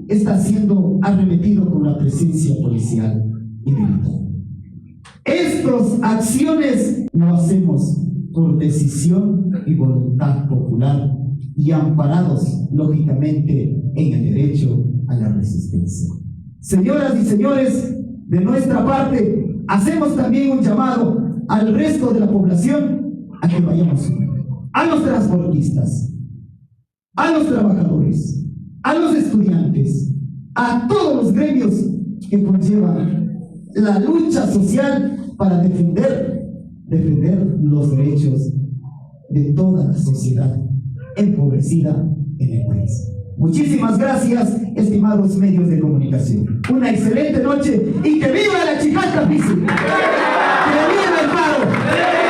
está siendo arremetido por la presencia policial y militar. Estas acciones lo hacemos por decisión y voluntad popular y amparados, lógicamente, en el derecho a la resistencia. Señoras y señores, de nuestra parte, hacemos también un llamado al resto de la población a que vayamos a los transportistas, a los trabajadores, a los estudiantes, a todos los gremios que conllevan la lucha social para defender los derechos de toda la sociedad empobrecida en el país. Muchísimas gracias, estimados medios de comunicación. Una excelente noche y que viva la Chicalca Física. ¡Que viva el paro!